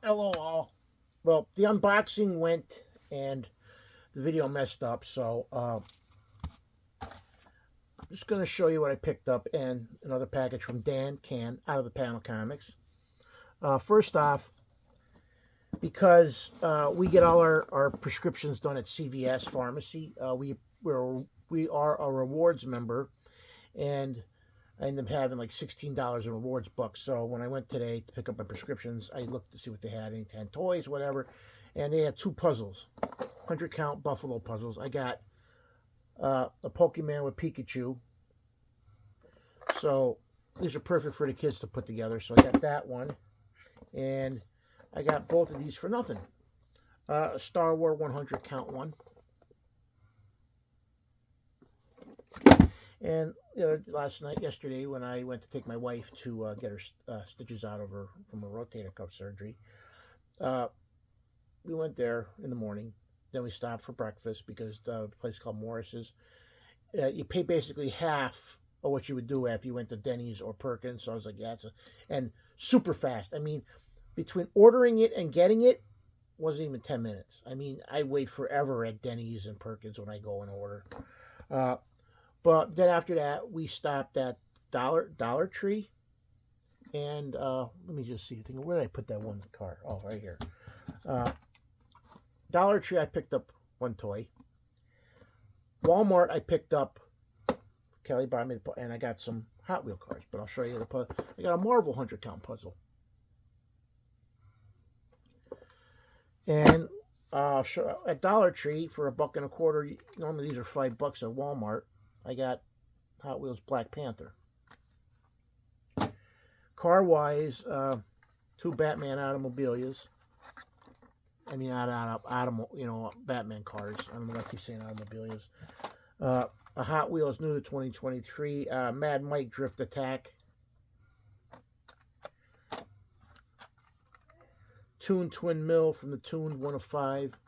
LOL. Well, the unboxing went and the video messed up, so I'm just going to show you what I picked up and another package from Dan Can out of the Panel Comics. First off, because we get all our prescriptions done at CVS Pharmacy, we are a rewards member, and I ended up having like $16 in rewards bucks. So when I went today to pick up my prescriptions, I looked to see what they had, any 10 toys, whatever, and they had 2 puzzles, 100 count Buffalo puzzles. I got a Pokemon with Pikachu. So these are perfect for the kids to put together. So I got that one, and I got both of these for nothing. A Star Wars 100 count one. And yesterday, when I went to take my wife to get her stitches out of her from her rotator cuff surgery, we went there in the morning. Then we stopped for breakfast because the place called Morris's. You pay basically half of what you would do if you went to Denny's or Perkins. So I was like, yeah, and super fast. I mean, between ordering it and getting it, wasn't even 10 minutes. I mean, I wait forever at Denny's and Perkins when I go and order. But then after that, we stopped at Dollar Tree. And let me just see. Where did I put that one car? Oh, right here. Dollar Tree, I picked up one toy. Walmart, I picked up, Kelly bought me, and I got some Hot Wheel cars. But I'll show you the puzzle. I got a Marvel 100 count puzzle. And at Dollar Tree for $1.25. Normally these are $5 at Walmart. I got Hot Wheels Black Panther. Car-wise, 2 Batman automobilias. I mean, Batman cars. I don't know why I keep saying automobilias. A Hot Wheels new to 2023. Mad Mike Drift Attack. Toon Twin Mill from the Toon 1 of 5.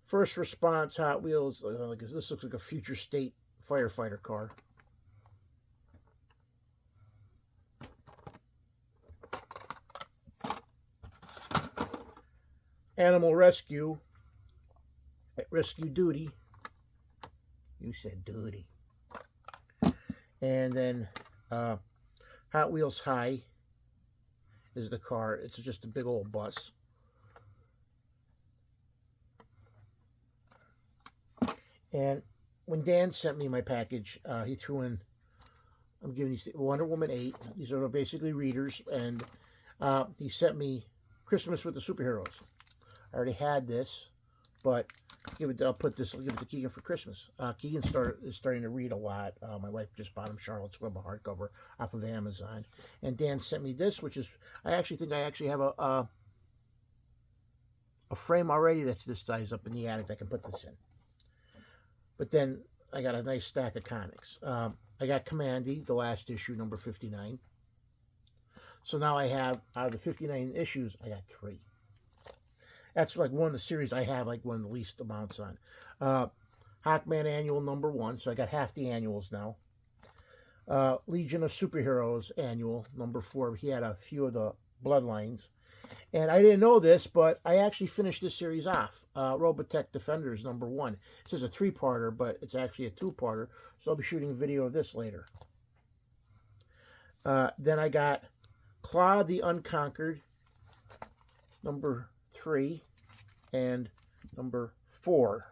First Response Hot Wheels. This looks like a future state firefighter car. Animal Rescue. Rescue Duty. You said duty. And then Hot Wheels High is the car. It's just a big old bus. And when Dan sent me my package, he threw in, I'm giving these Wonder Woman 8. These are basically readers. And he sent me Christmas with the Superheroes. I already had this, but I'll give it to Keegan for Christmas. Keegan is starting to read a lot. My wife just bought him Charlotte's Web, a hardcover off of Amazon. And Dan sent me this, which is, I actually have a frame already that's this size up in the attic that I can put this in. But then I got a nice stack of comics. I got Commandy, the last issue, number 59. So now I have, out of the 59 issues, I got 3. That's like one of the series I have like one of the least amounts on. Hawkman Annual number 1, so I got half the annuals now. Legion of Superheroes Annual number 4. He had a few of the Bloodlines. And I didn't know this, but I actually finished this series off. Robotech Defenders number 1. This is a 3-parter, but it's actually a 2-parter. So I'll be shooting a video of this later. Then I got Claw the Unconquered number 3 and number 4.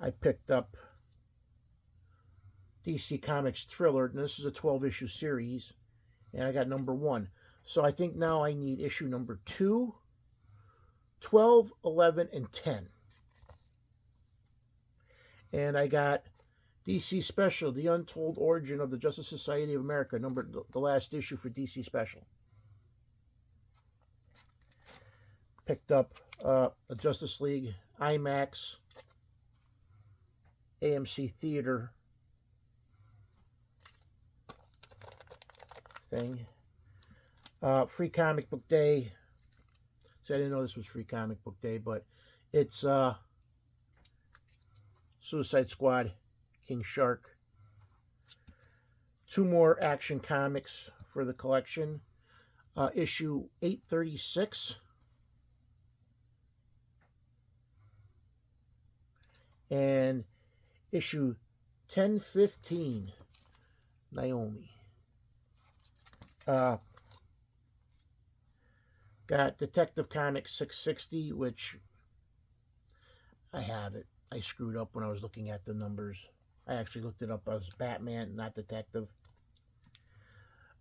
I picked up DC Comics Thriller, and this is a 12-issue series, and I got number 1. So I think now I need issue number 2, 12, 11, and 10. And I got DC Special, The Untold Origin of the Justice Society of America, the last issue for DC Special. Picked up a Justice League IMAX AMC Theater thing. Free Comic Book Day. So I didn't know this was Free Comic Book Day, but it's Suicide Squad, King Shark. 2 more Action Comics for the collection. Issue 836. And issue 1015, Naomi. Got Detective Comics 660, which I have it. I screwed up when I was looking at the numbers. I actually looked it up as Batman, not Detective.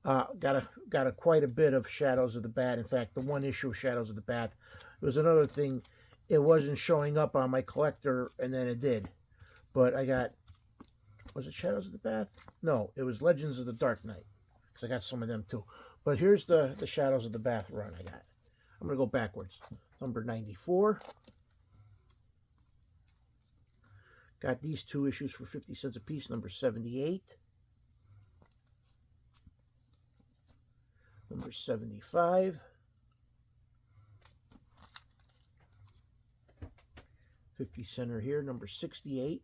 Got quite a bit of Shadows of the Bat. In fact, the one issue of Shadows of the Bat was another thing. It wasn't showing up on my collector, and then it did. But I got, was it Shadows of the Bat? No, it was Legends of the Dark Knight, because I got some of them too. But here's the Shadows of the Bat run I got. I'm going to go backwards. Number 94. Got these 2 issues for 50 cents a piece. Number 78. Number 75. 50 center here. Number 68.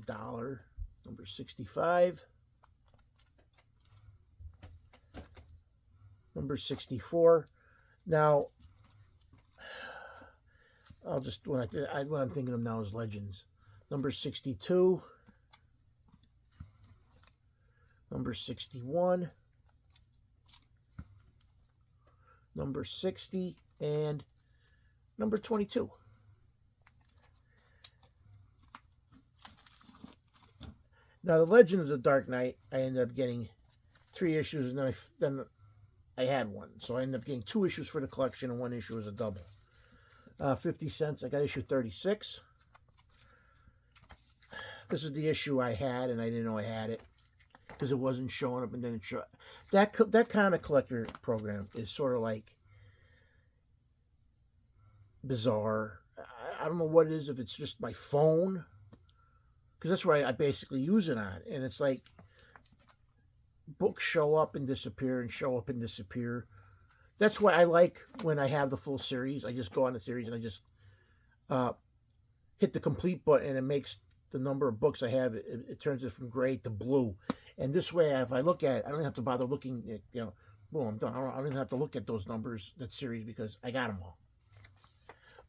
$1. Number 65. Number 64. Now, I'll just, what I'm thinking of now is Legends. Number 62. Number 61. Number 60. And number 22. Now, the Legend of the Dark Knight, I ended up getting 3 issues, and then I had one. So I ended up getting 2 issues for the collection, and 1 issue was a double. 50 cents. I got issue 36. This is the issue I had, and I didn't know I had it because it wasn't showing up, and then it showed. That comic collector program is sort of like bizarre. I don't know what it is, if it's just my phone, because that's where I basically use it on. And it's like books show up and disappear and show up and disappear. That's why I like when I have the full series. I just go on the series and I just hit the complete button, and it makes the number of books I have, it turns it from gray to blue. And this way, if I look at it, I don't have to bother looking, boom, I'm done. I don't even have to look at those numbers, that series, because I got them all.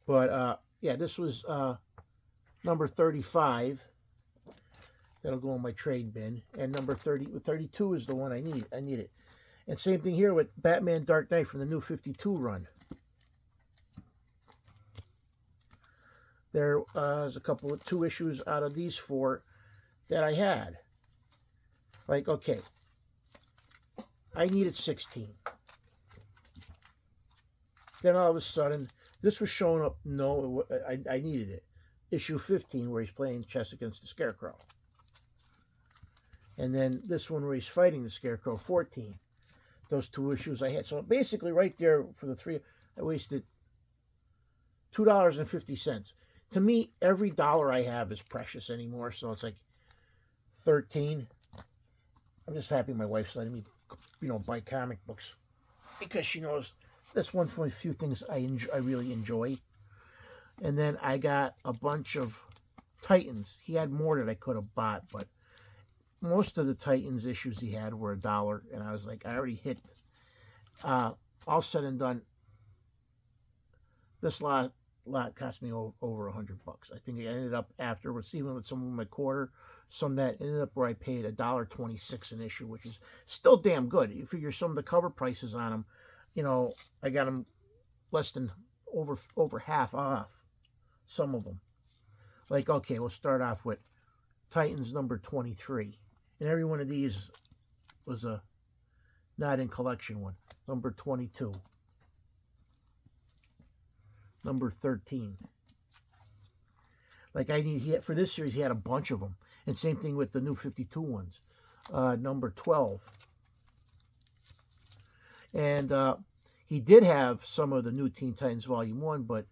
But, yeah, this was number 35. That'll go in my trade bin. And number 32 is the one I need. I need it. And same thing here with Batman Dark Knight from the New 52 run. There's a couple of 2 issues out of these 4 that I had. Like, okay, I needed 16. Then all of a sudden, this was showing up. No, I needed it. Issue 15, where he's playing chess against the Scarecrow. And then this one where he's fighting the Scarecrow, 14. Those 2 issues I had. So basically right there for the 3, I wasted $2.50. To me, every dollar I have is precious anymore. So it's like 13. I'm just happy my wife's letting me, buy comic books, because she knows that's one of the few things I really enjoy. And then I got a bunch of Titans. He had more that I could have bought, but most of the Titans issues he had were $1, and I was like, I already hit. All said and done, this lot cost me over $100. I think I ended up, afterwards, even with some of my quarter, some that ended up where I paid $1.26 an issue, which is still damn good. You figure some of the cover prices on them, I got them less than over half off. Some of them, like, okay, we'll start off with Titans number 23, and every one of these was a not in collection one. Number 22. Number 13. Like, for this series, he had a bunch of them. And same thing with the New 52 ones. Number 12. And he did have some of the New Teen Titans Volume 1, but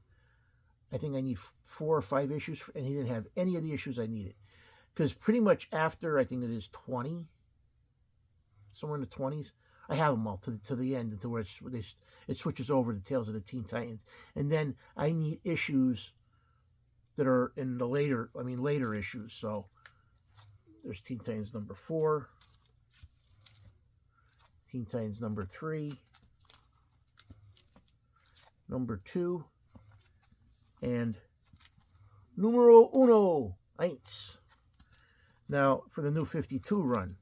I think I need 4 or 5 issues, and he didn't have any of the issues I needed. Because pretty much after, I think it is 20, somewhere in the 20s, I have them all to the end, until where it switches over to Tales of the Teen Titans. And then I need issues that are in the later issues. So There's Teen Titans number 4, Teen Titans number 3, number 2, and numero uno, eins. Now, for the new 52 run,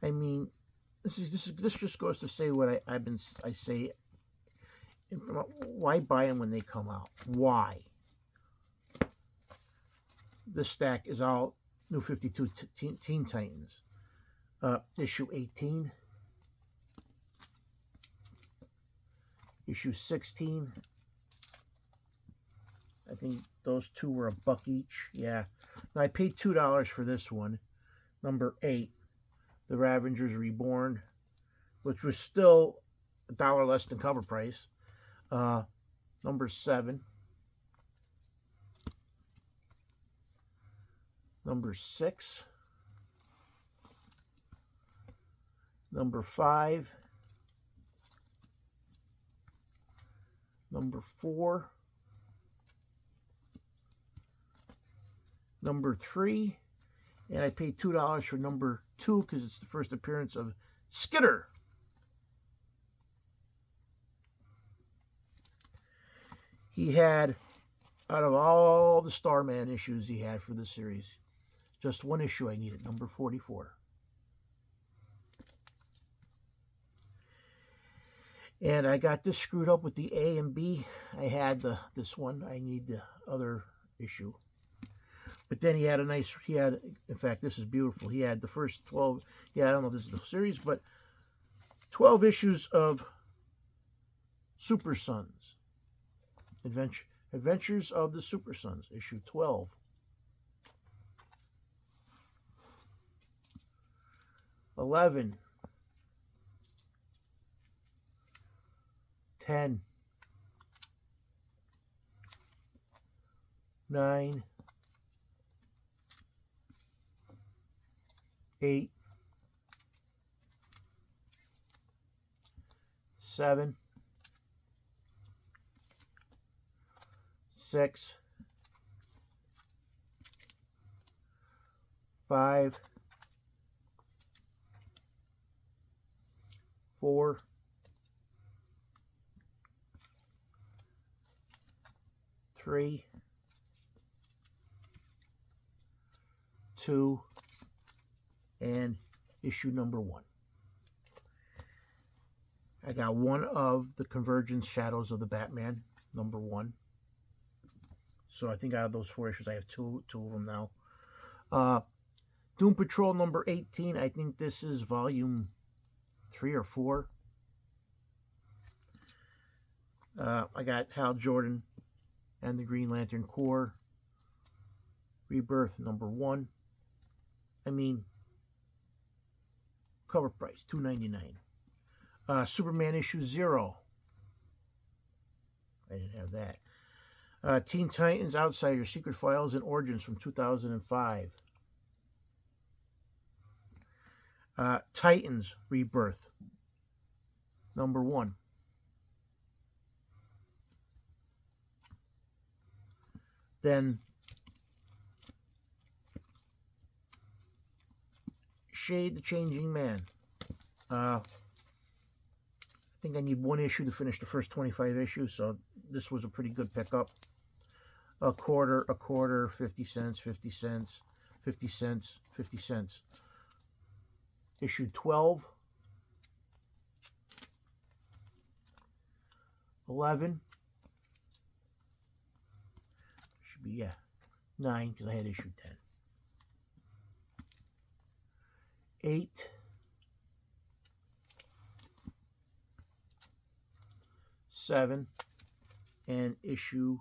I mean, this just goes to say what I say. Why buy them when they come out? Why? This stack is all new 52 Teen Titans. Issue 18, issue 16. I think those two were $1 each. Yeah. Now I paid $2 for this one. Number 8, The Ravengers Reborn, which was still $1 less than cover price. Number 7. Number 6. Number 5. Number 4. Number 3. And I paid $2 for number 2 because it's the first appearance of Skitter. He had, out of all the Starman issues he had for the series, just one issue I needed, number 44. And I got this screwed up with the A and B. I had this one. I need the other issue. But then he had in fact, this is beautiful. He had the first 12, I don't know if this is the series, but 12 issues of Super Sons. Adventures of the Super Sons, issue 12. 11. 10. 9. 8. 7. 6. 5. 4. 3. 2. And issue number 1. I got one of the Convergence Shadows of the Batman, number 1. So I think out of those 4 issues, I have two of them now. Doom Patrol number 18. I think this is volume 3 or 4. I got Hal Jordan and the Green Lantern Corps. Rebirth number 1. I mean, cover price, $2.99. Superman issue 0. I didn't have that. Teen Titans Outsiders, Secret Files and Origins from 2005. Titans Rebirth, number 1. Then Shade the Changing Man. I think I need one issue to finish the first 25 issues, so this was a pretty good pickup. A quarter, 50 cents, 50 cents, 50 cents, 50 cents. Issue 12. 11. Should be, 9, because I had issue 10. 8. 7. And issue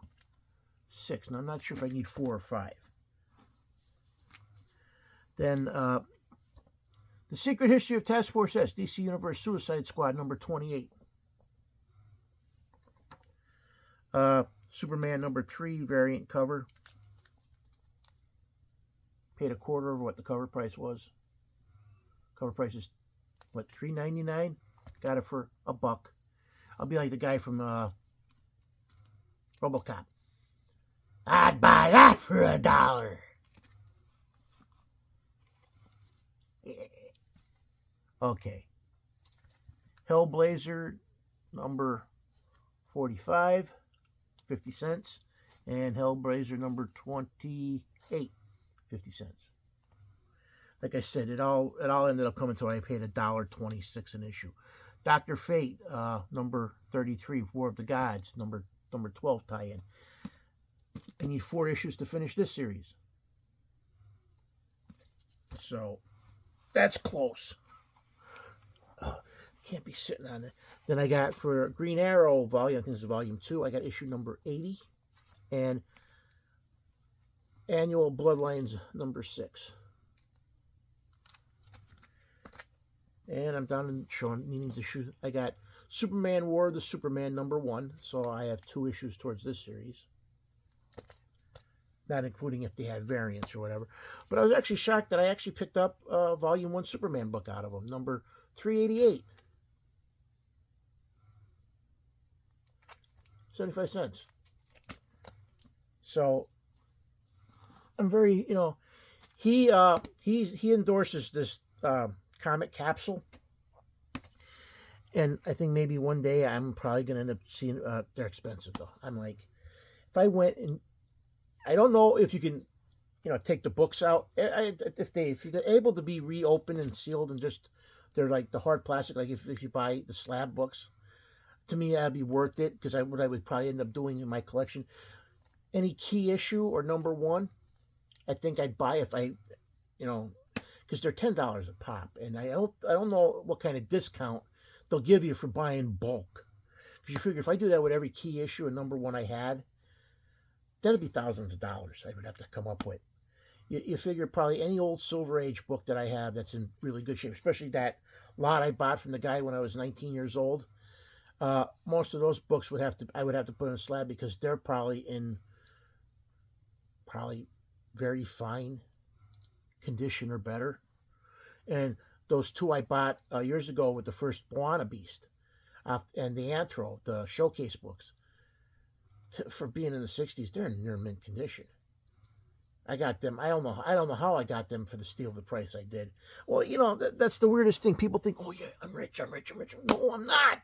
6. Now, I'm not sure if I need 4 or 5. Then, The Secret History of Task Force S, DC Universe Suicide Squad, number 28. Superman number 3, variant cover. Paid a quarter of what the cover price was. Cover price is, what, $3.99? Got it for $1. I'll be like the guy from RoboCop. I'd buy that for $1. Okay. Hellblazer number 45, 50 cents. And Hellblazer number 28, 50 cents. Like I said, it all ended up coming to I paid $1.26 an issue. Dr. Fate, number 33, War of the Gods, number 12 tie-in. I need 4 issues to finish this series. So, that's close. Can't be sitting on it. Then I got for Green Arrow volume, I think it's volume 2, I got issue number 80. And Annual Bloodlines number 6. And I'm down in showing, meaning to shoot. I got Superman War of the Superman number 1. So I have 2 issues towards this series. Not including if they have variants or whatever. But I was actually shocked that I actually picked up volume 1 Superman book out of them. Number 388. 75 cents. So I'm very, he endorses this comic capsule, and I think maybe one day I'm probably gonna end up seeing. They're expensive though. I'm like, if I went and I don't know if you can, take the books out. If you're able to be reopened and sealed and just they're like the hard plastic, like if you buy the slab books, to me that'd be worth it because what I would probably end up doing in my collection. Any key issue or number 1, I think I'd buy if I, because they're $10 a pop, and I don't know what kind of discount they'll give you for buying bulk. Because you figure if I do that with every key issue and number 1 I had, that'd be thousands of dollars I would have to come up with. You figure probably any old Silver Age book that I have that's in really good shape, especially that lot I bought from the guy when I was 19 years old. Most of those books I would have to put in a slab because they're probably in very fine condition or better. And those 2 I bought years ago with the first Moana Beast and the Anthro, the showcase books, for being in the 60s, they're in near mint condition. I got them. I don't know how I got them for the steal of the price I did. Well, that's the weirdest thing. People think, oh yeah, I'm rich. No, I'm not.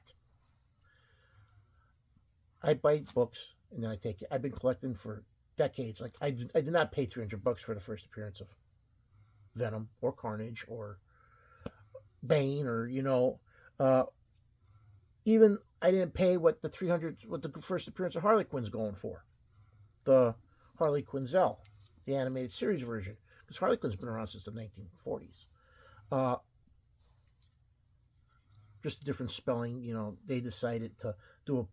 I buy books and then I take it. I've been collecting for decades. Like I did not pay $300 for the first appearance of Venom or Carnage or Bane or even I didn't pay what the first appearance of Harley Quinn's going for, the Harley Quinzel, the animated series version, because Harley Quinn's been around since the 1940s. Just a different spelling. They decided to do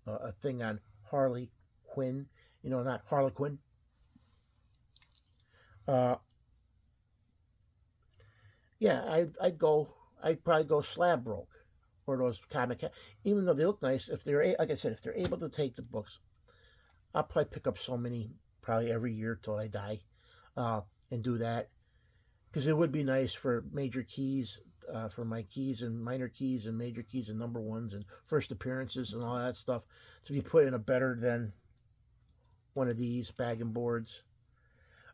a thing on Harley Quinn. Not Harlequin. Yeah, I'd probably go slab broke, or those comic. Even though they look nice, if they're like I said, if they're able to take the books, I'll probably pick up so many probably every year till I die, and do that, because it would be nice for major keys, for my keys and minor keys and major keys and number 1s and first appearances and all that stuff to be put in a better than one of these bagging boards.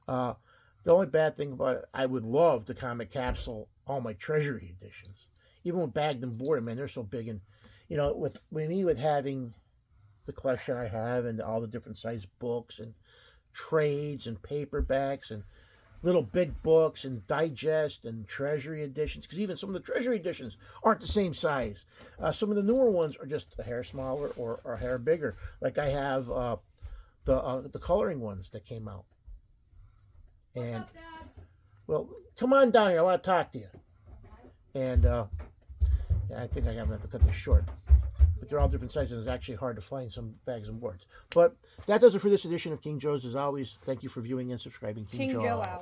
The only bad thing about it, I would love the comic capsule, all my treasury editions. Even with bagged and boarded, man, they're so big. And, with having the collection I have and all the different size books and trades and paperbacks and little big books and digest and treasury editions, because even some of the treasury editions aren't the same size. Some of the newer ones are just a hair smaller or a hair bigger. Like I have the coloring ones that came out. And what's up, Dad? Well, come on down here. I want to talk to you. And yeah, I think I'm gonna have to cut this short. But they're all different sizes. It's actually hard to find some bags and boards. But that does it for this edition of King Joe's. As always, thank you for viewing and subscribing. King Joe out.